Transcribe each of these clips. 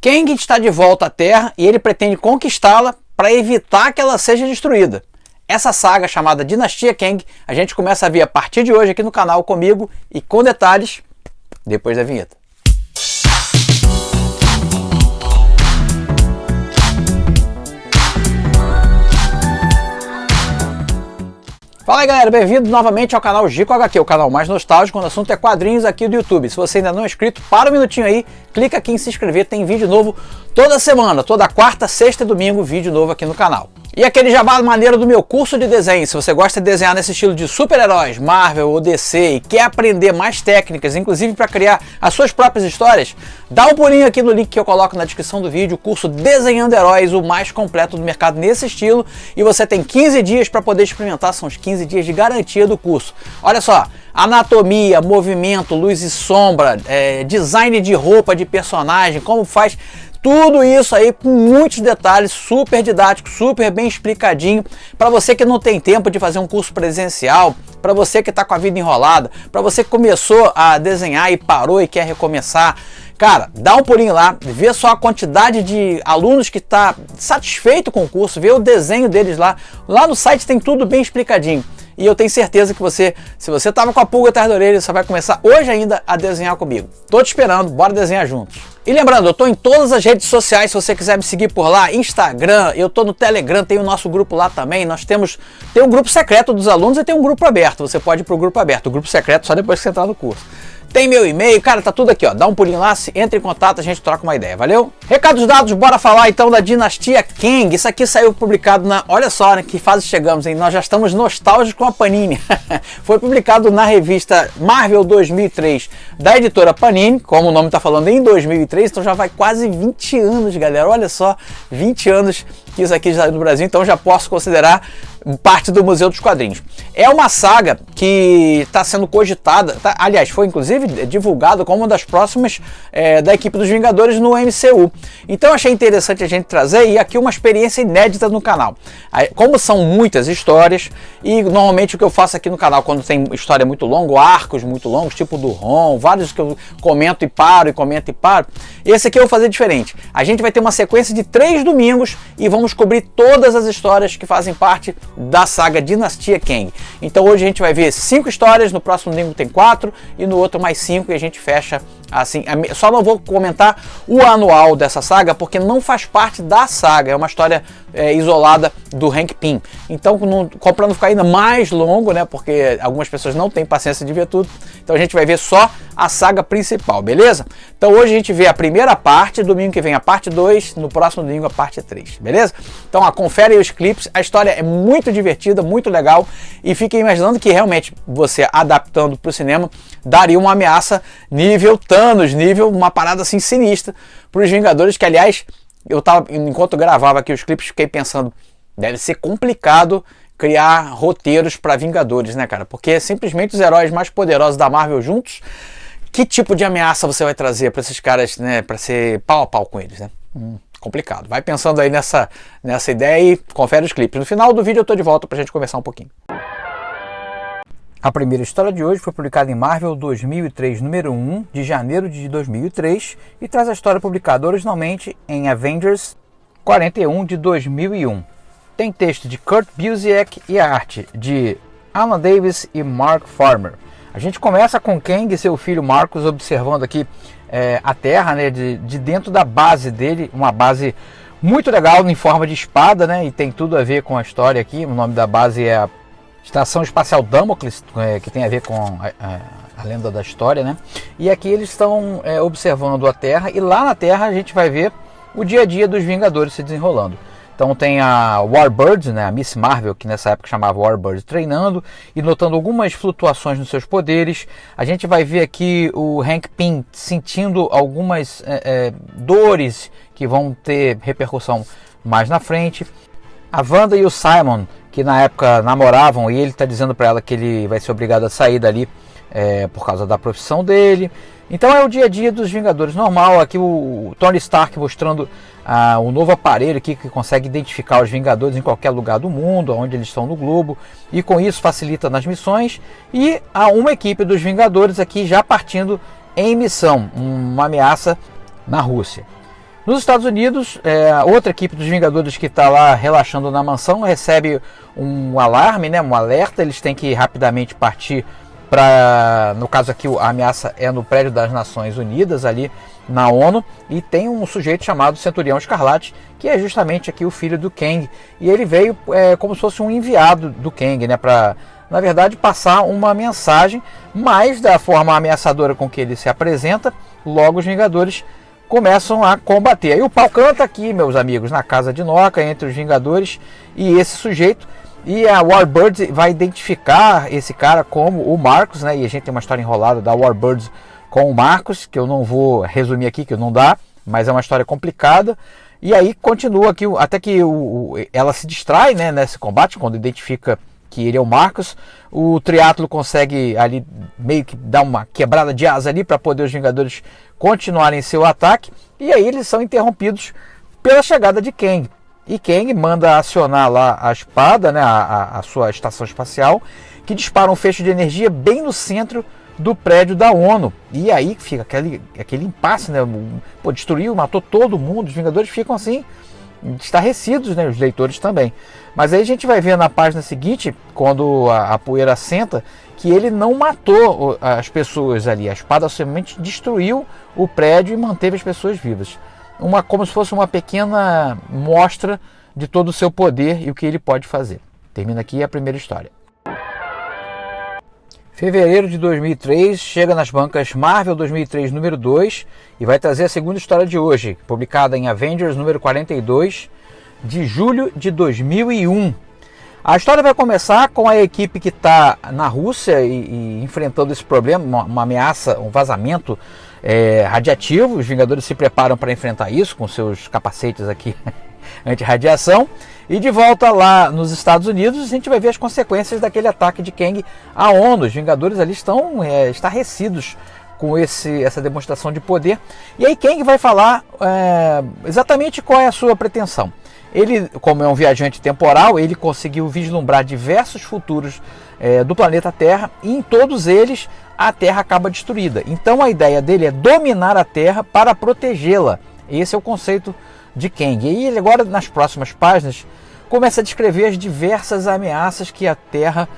Kang está de volta à Terra e ele pretende conquistá-la para evitar que ela seja destruída. Essa saga chamada Dinastia Kang a gente começa a ver a partir de hoje aqui no canal comigo e com detalhes depois da vinheta. Fala aí galera, bem-vindo novamente ao canal Gico HQ, o canal mais nostálgico quando o assunto é quadrinhos aqui do YouTube. Se você ainda não é inscrito, para um minutinho aí, clica aqui em se inscrever, tem vídeo novo toda semana, toda quarta, sexta e domingo, vídeo novo aqui no canal. E aquele jabá maneiro do meu curso de desenho, se você gosta de desenhar nesse estilo de super-heróis, Marvel ou DC e quer aprender mais técnicas, inclusive para criar as suas próprias histórias, dá um pulinho aqui no link que eu coloco na descrição do vídeo, o curso Desenhando Heróis, o mais completo do mercado nesse estilo, e você tem 15 dias para poder experimentar, são os 15 dias de garantia do curso. Olha só, anatomia, movimento, luz e sombra, design de roupa de personagem, como faz... Tudo isso aí com muitos detalhes, super didático, super bem explicadinho, para você que não tem tempo de fazer um curso presencial, para você que está com a vida enrolada, para você que começou a desenhar e parou e quer recomeçar. Cara, dá um pulinho lá, vê só a quantidade de alunos que está satisfeito com o curso, vê o desenho deles lá. Lá no site tem tudo bem explicadinho. E eu tenho certeza que você, se você estava com a pulga atrás da orelha, você vai começar hoje ainda a desenhar comigo. Tô te esperando, bora desenhar juntos. E lembrando, eu tô em todas as redes sociais, se você quiser me seguir por lá, Instagram, eu tô no Telegram, tem o nosso grupo lá também. Nós tem um grupo secreto dos alunos e tem um grupo aberto. Você pode ir pro grupo aberto, o grupo secreto só depois que você entrar no curso. Tem meu e-mail, cara, tá tudo aqui, ó. Dá um pulinho lá, entre em contato, a gente troca uma ideia, valeu? Recados dados, bora falar então da Dinastia Kang. Isso aqui saiu publicado na... Olha só, né, que fase chegamos, hein? Nós já estamos nostálgicos com a Panini. Foi publicado na revista Marvel 2003 da editora Panini, como o nome tá falando, em 2003, então já vai quase 20 anos, galera. Olha só, 20 anos que isso aqui já saiu do Brasil, então já posso considerar parte do Museu dos Quadrinhos. É uma saga que está sendo cogitada, aliás, foi inclusive divulgado como uma das próximas da equipe dos Vingadores no MCU. Então achei interessante a gente trazer e aqui uma experiência inédita no canal. Como são muitas histórias, e normalmente o que eu faço aqui no canal quando tem história muito longa, ou arcos muito longos, tipo do Ron, vários que eu comento e paro, esse aqui eu vou fazer diferente. A gente vai ter uma sequência de 3 domingos e vamos cobrir todas as histórias que fazem parte da saga Dinastia Kang. Então hoje a gente vai ver 5 histórias, no próximo domingo tem 4 e no outro mais 5 e a gente fecha assim. Só não vou comentar o anual dessa saga porque não faz parte da saga, é uma história isolada do Hank Pym. Então para não ficar ainda mais longo, né, porque algumas pessoas não têm paciência de ver tudo, então a gente vai ver só a saga principal, beleza? Então hoje a gente vê a primeira parte, domingo que vem a parte 2, no próximo domingo a parte 3, beleza? Então confere aí os clipes, a história é muito divertida, muito legal e fiquem imaginando que realmente você adaptando para o cinema daria uma ameaça nível Thanos, nível uma parada assim sinistra para os Vingadores, que aliás, enquanto eu gravava aqui os clipes, fiquei pensando, deve ser complicado criar roteiros para Vingadores, né, cara? Porque simplesmente os heróis mais poderosos da Marvel juntos, que tipo de ameaça você vai trazer para esses caras, né, para ser pau a pau com eles, né? Complicado. Vai pensando aí nessa ideia e confere os clipes. No final do vídeo eu tô de volta pra gente conversar um pouquinho. A primeira história de hoje foi publicada em Marvel 2003, número 1, de janeiro de 2003, e traz a história publicada originalmente em Avengers 41 de 2001. Tem texto de Kurt Busiek e a arte de Alan Davis e Mark Farmer. A gente começa com Kang e seu filho Marcus observando aqui a Terra, né, de dentro da base dele, uma base muito legal em forma de espada, né, e tem tudo a ver com a história aqui. O nome da base é a Estação Espacial Damocles, que tem a ver com a lenda da história, né? E aqui eles estão observando a Terra, e lá na Terra a gente vai ver o dia a dia dos Vingadores se desenrolando. Então tem a Warbird, né, a Miss Marvel, que nessa época chamava Warbird, treinando e notando algumas flutuações nos seus poderes. A gente vai ver aqui o Hank Pym sentindo algumas dores que vão ter repercussão mais na frente. A Wanda e o Simon, que na época namoravam, e ele está dizendo para ela que ele vai ser obrigado a sair dali por causa da profissão dele. Então é o dia a dia dos Vingadores normal. Aqui o Tony Stark mostrando um novo aparelho aqui que consegue identificar os Vingadores em qualquer lugar do mundo, onde eles estão no globo, e com isso facilita nas missões. E há uma equipe dos Vingadores aqui já partindo em missão, uma ameaça na Rússia. Nos Estados Unidos, outra equipe dos Vingadores que está lá relaxando na mansão recebe um alarme, né, um alerta. Eles têm que rapidamente partir para, no caso aqui, a ameaça é no prédio das Nações Unidas, ali na ONU, e tem um sujeito chamado Centurião Escarlate, que é justamente aqui o filho do Kang, e ele veio como se fosse um enviado do Kang, né, para, na verdade, passar uma mensagem, mas da forma ameaçadora com que ele se apresenta, logo os Vingadores começam a combater. Aí o pau canta aqui, meus amigos, na casa de Noca, entre os Vingadores e esse sujeito. E a Warbirds vai identificar esse cara como o Marcos, né? E a gente tem uma história enrolada da Warbirds com o Marcos, que eu não vou resumir aqui, que não dá, mas é uma história complicada. E aí continua aqui, até que ela se distrai, né, nesse combate, quando identifica que ele é o Marcos. O Triatlo consegue ali meio que dar uma quebrada de asa ali para poder os Vingadores continuarem seu ataque. E aí eles são interrompidos pela chegada de Kang. E Kang manda acionar lá a espada, né, a sua estação espacial, que dispara um feixe de energia bem no centro do prédio da ONU. E aí fica aquele impasse, né? Pô, destruiu, matou todo mundo. Os Vingadores ficam assim, estarrecidos, né? Os leitores também. Mas aí a gente vai ver na página seguinte, quando a poeira assenta, que ele não matou as pessoas ali. A espada somente destruiu o prédio e manteve as pessoas vivas. Como se fosse uma pequena mostra de todo o seu poder e o que ele pode fazer. Termina aqui a primeira história. Fevereiro de 2003, chega nas bancas Marvel 2003 número 2 e vai trazer a segunda história de hoje, publicada em Avengers número 42, de julho de 2001. A história vai começar com a equipe que está na Rússia e enfrentando esse problema, uma ameaça, um vazamento radiativo. Os Vingadores se preparam para enfrentar isso com seus capacetes aqui anti-radiação. E de volta lá nos Estados Unidos, a gente vai ver as consequências daquele ataque de Kang à ONU. Os Vingadores ali estão estarrecidos com essa demonstração de poder. E aí Kang vai falar exatamente qual é a sua pretensão. Ele, como é um viajante temporal, ele conseguiu vislumbrar diversos futuros do planeta Terra, e em todos eles a Terra acaba destruída. Então a ideia dele é dominar a Terra para protegê-la. Esse é o conceito de Kang. E ele agora, nas próximas páginas, começa a descrever as diversas ameaças que a Terra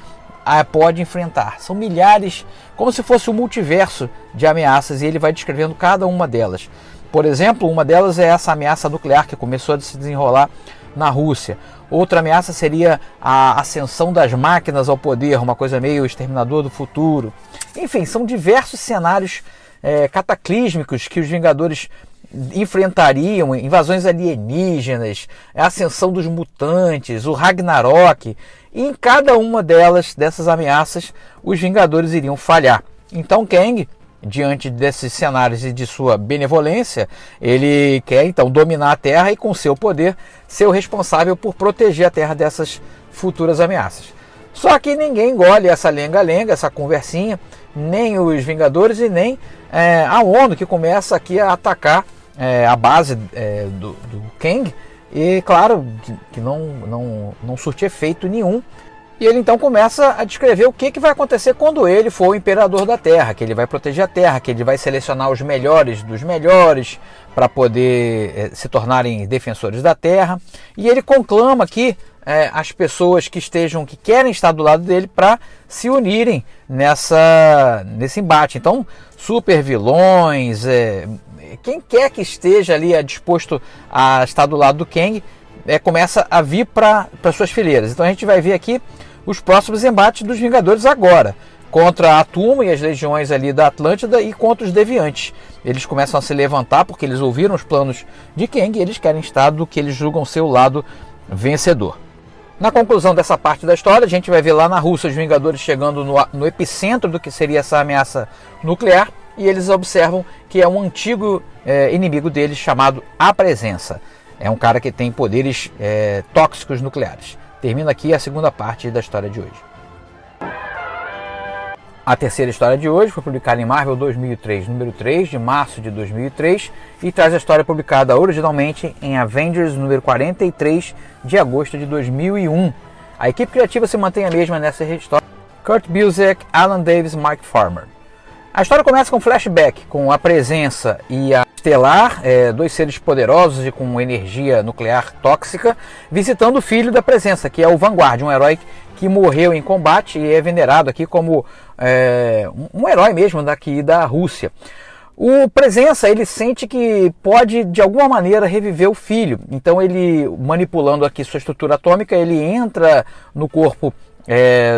pode enfrentar. São milhares, como se fosse um multiverso de ameaças, e ele vai descrevendo cada uma delas. Por exemplo, uma delas é essa ameaça nuclear que começou a se desenrolar na Rússia. Outra ameaça seria a ascensão das máquinas ao poder, uma coisa meio Exterminador do Futuro. Enfim, são diversos cenários cataclísmicos que os Vingadores enfrentariam, invasões alienígenas, a ascensão dos mutantes, o Ragnarok, e em cada uma dessas ameaças os Vingadores iriam falhar. Então Kang, diante desses cenários e de sua benevolência, ele quer então dominar a Terra e com seu poder ser o responsável por proteger a Terra dessas futuras ameaças. Só que ninguém engole essa lenga-lenga, essa conversinha, nem os Vingadores e nem a ONU, que começa aqui a atacar a base do Kang, e claro que não surte efeito nenhum. E ele então começa a descrever o que vai acontecer quando ele for o imperador da Terra, que ele vai proteger a Terra, que ele vai selecionar os melhores dos melhores para poder se tornarem defensores da Terra. E ele conclama aqui as pessoas que querem estar do lado dele para se unirem nesse embate. Então, super vilões, quem quer que esteja ali disposto a estar do lado do Kang, começa a vir para suas fileiras. Então a gente vai ver aqui os próximos embates dos Vingadores agora, contra a Tumo e as legiões ali da Atlântida e contra os Deviantes. Eles começam a se levantar porque eles ouviram os planos de Kang e eles querem estar do que eles julgam ser o lado vencedor. Na conclusão dessa parte da história, a gente vai ver lá na Rússia os Vingadores chegando no epicentro do que seria essa ameaça nuclear, e eles observam que é um antigo inimigo deles chamado A Presença. É um cara que tem poderes tóxicos nucleares. Termina aqui a segunda parte da história de hoje. A terceira história de hoje foi publicada em Marvel 2003, número 3, de março de 2003, e traz a história publicada originalmente em Avengers número 43, de agosto de 2001. A equipe criativa se mantém a mesma nessa história: Kurt Busiek, Alan Davis e Mike Farmer. A história começa com um flashback, com a Presença e a Stellar, dois seres poderosos e com energia nuclear tóxica, visitando o filho da Presença, que é o Vanguard, um herói que morreu em combate e é venerado aqui como um herói mesmo daqui da Rússia. O Presença, ele sente que pode de alguma maneira reviver o filho, então ele, manipulando aqui sua estrutura atômica, ele entra no corpo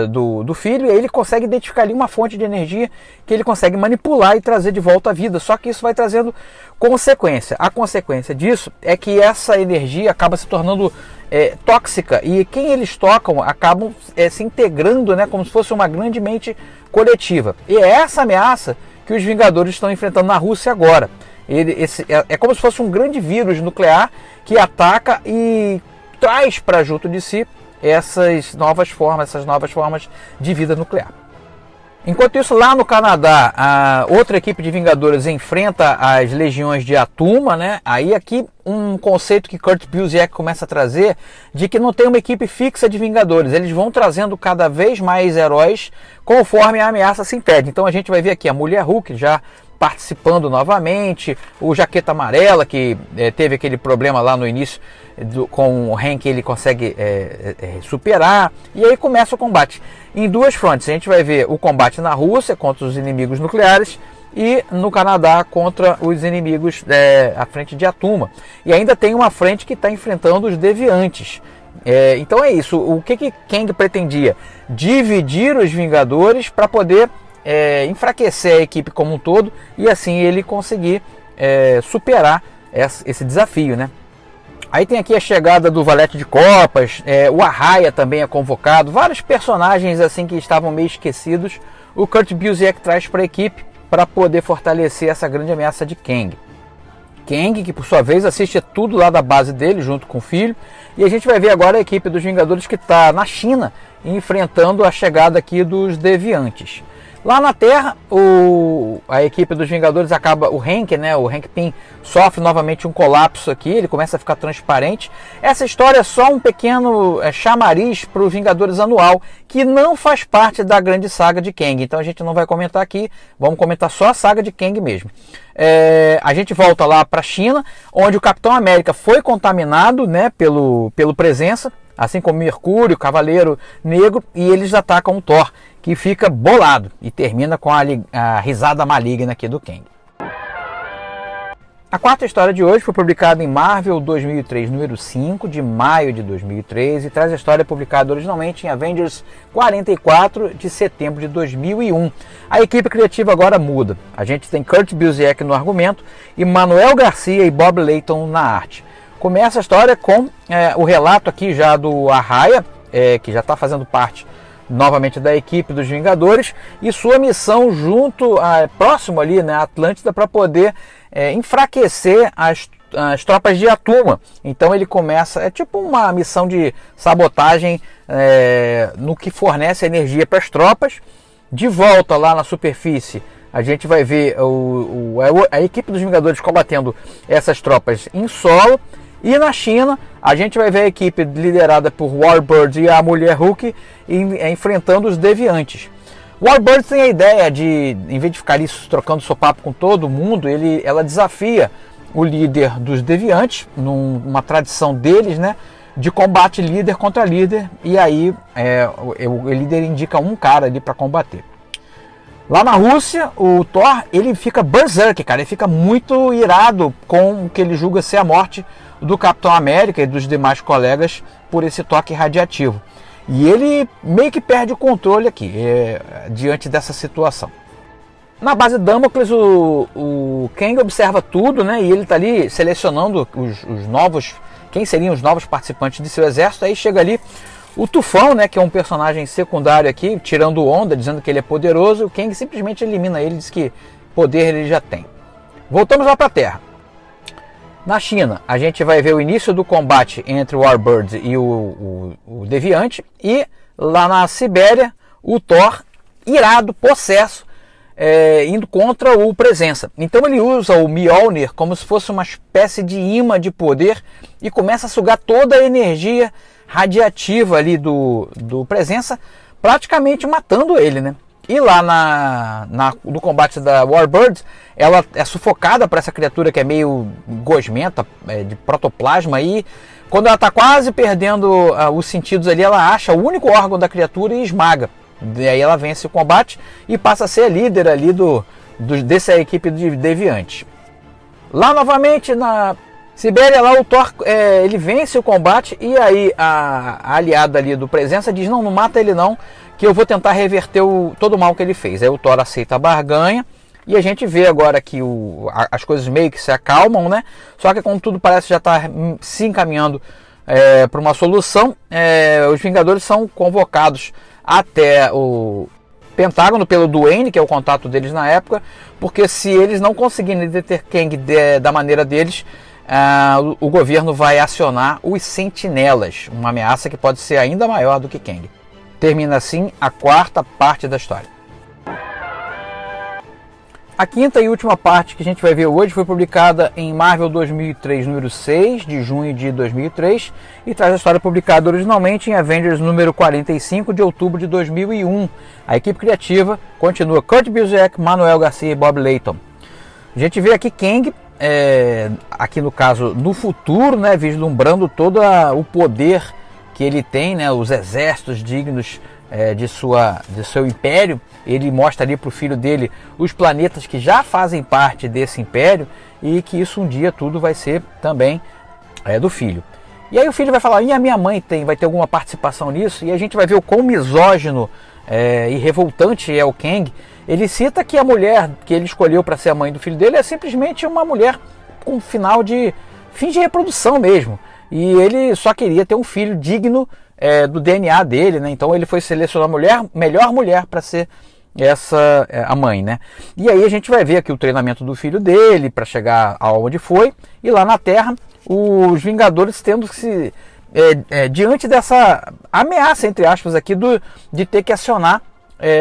do filho, e aí ele consegue identificar ali uma fonte de energia que ele consegue manipular e trazer de volta à vida, só que isso vai trazendo consequência. A consequência disso é que essa energia acaba se tornando tóxica, e quem eles tocam acabam se integrando, né, como se fosse uma grande mente coletiva, e é essa ameaça que os Vingadores estão enfrentando na Rússia agora. É como se fosse um grande vírus nuclear que ataca e traz para junto de si essas novas formas de vida nuclear. Enquanto isso, lá no Canadá, a outra equipe de Vingadores enfrenta as legiões de Atuma, né? Aí aqui um conceito que Kurt Busiek começa a trazer, de que não tem uma equipe fixa de Vingadores. Eles vão trazendo cada vez mais heróis conforme a ameaça se impede. Então a gente vai ver aqui a Mulher Hulk já participando novamente, o Jaqueta Amarela, que teve aquele problema lá no início com o Hank, ele consegue superar, e aí começa o combate em duas frontes. A gente vai ver o combate na Rússia contra os inimigos nucleares e no Canadá contra os inimigos à frente de Atuma, e ainda tem uma frente que está enfrentando os Deviantes. Então é isso. O que Kang pretendia? Dividir os Vingadores para poder enfraquecer a equipe como um todo, e assim ele conseguir superar esse desafio, né? Aí tem aqui a chegada do Valete de Copas, o Arraia também é convocado, vários personagens assim que estavam meio esquecidos, o Kurt Busiek traz para a equipe para poder fortalecer essa grande ameaça de Kang. Kang, que por sua vez assiste tudo lá da base dele, junto com o filho, e a gente vai ver agora a equipe dos Vingadores que está na China, enfrentando a chegada aqui dos Deviantes. Lá na Terra, a equipe dos Vingadores acaba, o Hank Pym sofre novamente um colapso aqui, ele começa a ficar transparente. Essa história é só um pequeno chamariz para o Vingadores anual, que não faz parte da grande saga de Kang, então a gente não vai comentar aqui, vamos comentar só a saga de Kang mesmo. A gente volta lá para a China, onde o Capitão América foi contaminado, né, pelo Presença, assim como Mercúrio, Cavaleiro Negro, e eles atacam o Thor, que fica bolado e termina com a risada maligna aqui do Kang. A quarta história de hoje foi publicada em Marvel 2003, número 5, de maio de 2003, e traz a história publicada originalmente em Avengers 44, de setembro de 2001. A equipe criativa agora muda. A gente tem Kurt Busiek no argumento e Manuel Garcia e Bob Layton na arte. Começa a história com o relato aqui já do Arraia, que já está fazendo parte novamente da equipe dos Vingadores, e sua missão próximo ali, né, Atlântida, para poder enfraquecer as tropas de Atuma. Então ele começa, tipo uma missão de sabotagem no que fornece energia para as tropas. De volta lá na superfície, a gente vai ver a equipe dos Vingadores combatendo essas tropas em solo. E na China, a gente vai ver a equipe liderada por Warbird e a Mulher Hulk enfrentando os Deviantes. Warbird tem a ideia de, em vez de ficar ali trocando sopapo com todo mundo, ela desafia o líder dos Deviantes, numa tradição deles, né, de combate líder contra líder, e aí o líder indica um cara ali para combater. Lá na Rússia, o Thor, ele fica berserk, cara, ele fica muito irado com o que ele julga ser a morte do Capitão América e dos demais colegas por esse toque radiativo. E ele meio que perde o controle aqui, diante dessa situação. Na base Damocles, o Kang observa tudo, né, e ele está ali selecionando os novos, quem seriam os novos participantes de seu exército. Aí chega ali o Tufão, né, que é um personagem secundário aqui, tirando onda, dizendo que ele é poderoso. O Kang simplesmente elimina ele, diz que poder ele já tem. Voltamos lá para a Terra. Na China, a gente vai ver o início do combate entre o Warbird e o Deviante. E lá na Sibéria, o Thor, irado, possesso, indo contra o Presença. Então ele usa o Mjolnir como se fosse uma espécie de imã de poder e começa a sugar toda a energia radiativa ali do Presença, praticamente matando ele, né? E lá no combate da Warbird, ela é sufocada por essa criatura que é meio gosmenta, de protoplasma, e quando ela está quase perdendo os sentidos ali, ela acha o único órgão da criatura e esmaga. E aí ela vence o combate e passa a ser a líder ali dessa equipe de deviantes. Lá novamente na Sibéria, lá o Thor ele vence o combate, e aí a aliada ali do Presença diz: não mata ele não, que eu vou tentar reverter todo o mal que ele fez. Aí o Thor aceita a barganha, e a gente vê agora que as coisas meio que se acalmam, né? Só que como tudo parece já está se encaminhando para uma solução, os Vingadores são convocados até o Pentágono pelo Duane, que é o contato deles na época, porque se eles não conseguirem deter Kang da maneira deles, o governo vai acionar os Sentinelas, uma ameaça que pode ser ainda maior do que Kang. Termina assim a quarta parte da história. A quinta e última parte que a gente vai ver hoje foi publicada em Marvel 2003, número 6, de junho de 2003, e traz a história publicada originalmente em Avengers número 45, de outubro de 2001. A equipe criativa continua Kurt Busiek, Manuel Garcia e Bob Layton. A gente vê aqui Kang, aqui no caso no futuro, né, vislumbrando todo o poder que ele tem, né, os exércitos dignos de seu império. Ele mostra ali para o filho dele os planetas que já fazem parte desse império, e que isso um dia tudo vai ser também do filho. E aí o filho vai falar: e a minha mãe vai ter alguma participação nisso? E a gente vai ver o quão misógino e revoltante é o Kang. Ele cita que a mulher que ele escolheu para ser a mãe do filho dele é simplesmente uma mulher com fim de reprodução mesmo. E ele só queria ter um filho digno do DNA dele, né? Então ele foi selecionar a melhor mulher para ser a mãe, né? E aí a gente vai ver aqui o treinamento do filho dele para chegar aonde foi, e lá na Terra os Vingadores tendo que se diante dessa ameaça, entre aspas, aqui de ter que acionar,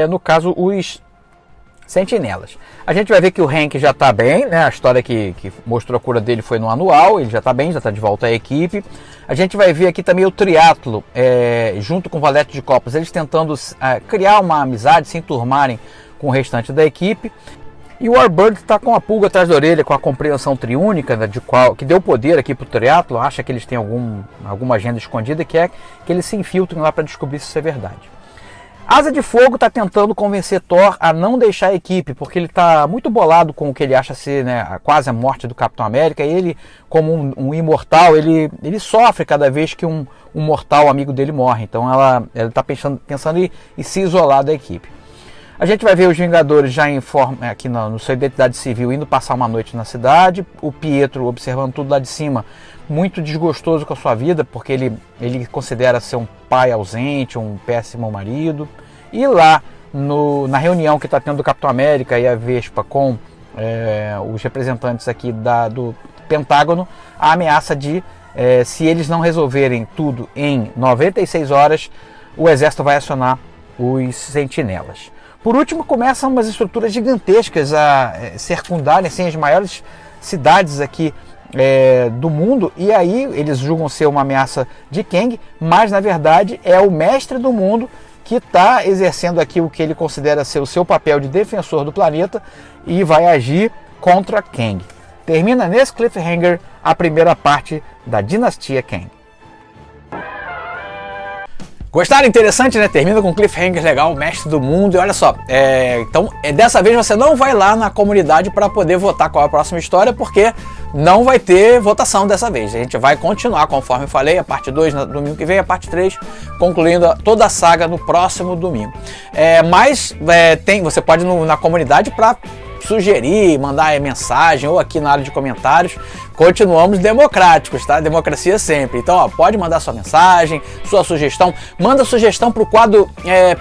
no caso, os Sentinelas. A gente vai ver que o Hank já está bem, né? A história que mostrou a cura dele foi no anual, ele já está bem, já está de volta à equipe. A gente vai ver aqui também o Triatlo, junto com o Valete de Copas, eles tentando criar uma amizade, se enturmarem com o restante da equipe. E o Warbird está com a pulga atrás da orelha, com a compreensão triúnica, né, que deu poder aqui para o Triatlo, acha que eles têm alguma agenda escondida, que é que eles se infiltrem lá para descobrir se isso é verdade. Asa de Fogo está tentando convencer Thor a não deixar a equipe, porque ele está muito bolado com o que ele acha ser, né, quase a morte do Capitão América. E ele, como um imortal, ele sofre cada vez que um mortal amigo dele morre. Então ela está pensando em se isolar da equipe. A gente vai ver os Vingadores já aqui no sua identidade civil, indo passar uma noite na cidade. O Pietro observando tudo lá de cima, muito desgostoso com a sua vida, porque ele considera ser um pai ausente, um péssimo marido. E lá na reunião que está tendo do Capitão América e a Vespa com os representantes aqui do Pentágono, a ameaça de, se eles não resolverem tudo em 96 horas, o exército vai acionar os Sentinelas. Por último, começam umas estruturas gigantescas a circundarem assim, as maiores cidades aqui do mundo, e aí eles julgam ser uma ameaça de Kang, mas na verdade é o mestre do mundo que está exercendo aqui o que ele considera ser o seu papel de defensor do planeta e vai agir contra Kang. Termina nesse cliffhanger a primeira parte da Dinastia Kang. Gostaram? Interessante, né? Termina com um cliffhanger legal, mestre do mundo. E olha só, então dessa vez você não vai lá na comunidade para poder votar qual é a próxima história, porque não vai ter votação dessa vez. A gente vai continuar, conforme eu falei, a parte 2 no domingo que vem, a parte 3, concluindo toda a saga no próximo domingo. Mas você pode ir na comunidade para sugerir, mandar mensagem ou aqui na área de comentários. Continuamos democráticos, tá? Democracia sempre. Então, pode mandar sua mensagem, sua sugestão. Manda sugestão pro quadro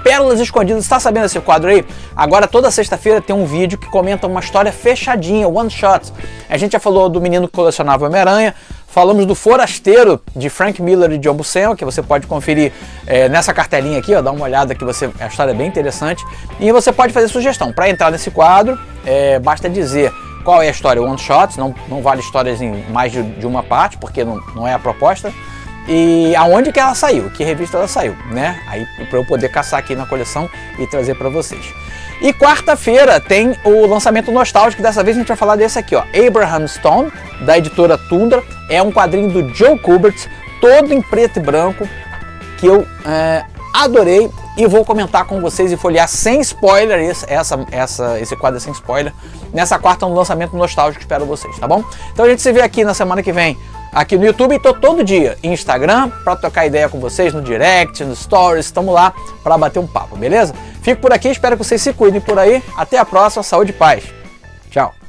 Pérolas Escondidas. Está sabendo esse quadro aí? Agora, toda sexta-feira tem um vídeo que comenta uma história fechadinha, one shot. A gente já falou do menino que colecionava Homem-Aranha. Falamos do Forasteiro, de Frank Miller e John Buscema, que você pode conferir nessa cartelinha aqui, ó, dá uma olhada que a história é bem interessante. E você pode fazer sugestão. Para entrar nesse quadro, basta dizer qual é a história one shot, não vale histórias em mais de uma parte, porque não é a proposta. e aonde que ela saiu, que revista ela saiu, né? Aí para eu poder caçar aqui na coleção e trazer para vocês. E quarta-feira tem o lançamento nostálgico, dessa vez a gente vai falar desse aqui, ó, Abraham Stone, da editora Tundra. É um quadrinho do Joe Kubert, todo em preto e branco, que eu adorei e vou comentar com vocês e folhear sem spoiler esse quadro sem spoiler nessa quarta no lançamento nostálgico. Espero vocês, tá bom? Então a gente se vê aqui na semana que vem aqui no YouTube, e tô todo dia em Instagram para trocar ideia com vocês no direct, no stories, estamos lá para bater um papo, beleza? Fico por aqui, espero que vocês se cuidem por aí. Até a próxima, saúde e paz. Tchau.